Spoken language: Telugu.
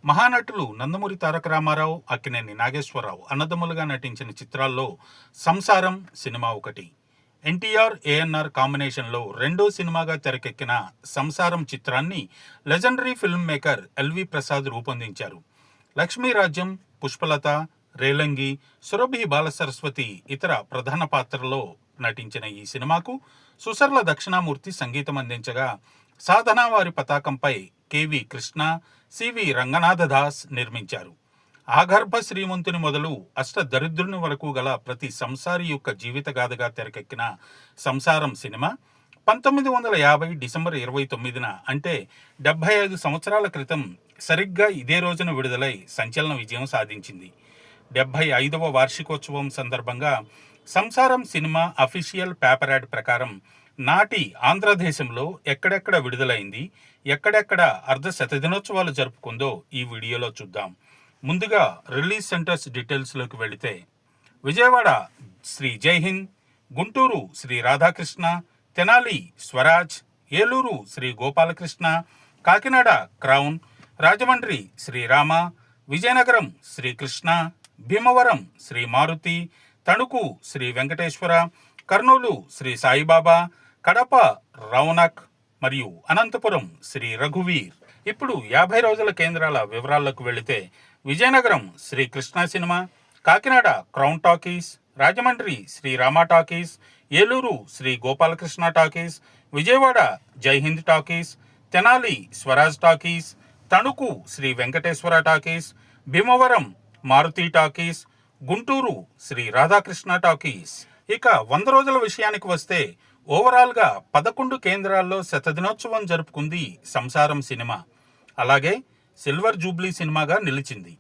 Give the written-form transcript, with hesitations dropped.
మహానటులు నందమూరి తారక రామారావు, అక్కినేని నాగేశ్వరరావు అన్నదమ్ములుగా నటించిన చిత్రాల్లో సంసారం సినిమా ఒకటి. ఎన్టీఆర్, ఏఎన్ఆర్ కాంబినేషన్లో రెండో సినిమాగా తెరకెక్కిన సంసారం చిత్రాన్ని legendary film maker L V Prasad రూపొందించారు. లక్ష్మీరాజ్యం, పుష్పలత, రేలంగి, సురభి బాలసరస్వతి ఇతర ప్రధాన పాత్రల్లో నటించిన ఈ సినిమాకు సుసర్ల దక్షిణామూర్తి సంగీతం అందించగా, సాధన వారి పతాకంపై కెవి కృష్ణ, సివి రంగనాథదాస్ నిర్మించారు. ఆగర్భ శ్రీమంతుని మొదలు అష్ట దరిద్రుని వరకు గల ప్రతి సంసారి యొక్క జీవిత గాథగా తెరకెక్కిన సంసారం సినిమా 1950 డిసెంబర్ 29న అంటే 75 సంవత్సరాల క్రితం సరిగ్గా ఇదే రోజున విడుదలై సంచలన విజయం సాధించింది. 75వ వార్షికోత్సవం సందర్భంగా సంసారం సినిమా అఫీషియల్ పేపర్ యాడ్ ప్రకారం నాటి ఆంధ్రదేశంలో ఎక్కడెక్కడ విడుదలైంది, ఎక్కడెక్కడ అర్ధ శతదినోత్సవాలు జరుపుకుందో ఈ వీడియోలో చూద్దాం. ముందుగా రిలీజ్ సెంటర్స్ డీటెయిల్స్లోకి వెళితే, విజయవాడ శ్రీ జైహింద్, గుంటూరు శ్రీ రాధాకృష్ణ, తెనాలి స్వరాజ్, ఏలూరు శ్రీ గోపాలకృష్ణ, కాకినాడ క్రౌన్, రాజమండ్రి శ్రీరామ, విజయనగరం శ్రీకృష్ణ, భీమవరం శ్రీ మారుతి, తణుకు శ్రీ వెంకటేశ్వర, కర్నూలు శ్రీ సాయిబాబా, కడప రౌనక్ మరియు అనంతపురం శ్రీ రఘువీర్. ఇప్పుడు 50 రోజుల కేంద్రాల వివరాల్లోకి వెళితే, Vizianagaram Sri Krishna cinema, Kakinada crown talkies, Rajahmundry Sri Rama talkies, Eluru Sri Gopalakrishna talkies, Vijayawada Jaihind talkies, Tenali Swaraj talkies, Tanuku Sri Venkateswara talkies, Bhimavaram Maruthi talkies, Guntur Sri Radhakrishna talkies. ఇక 100 రోజుల విషయానికి వస్తే, ఓవరాల్గా 11 కేంద్రాల్లో శతదినోత్సవం జరుపుకుంది సంసారం సినిమా. అలాగే సిల్వర్ జూబ్లీ సినిమాగా నిలిచింది.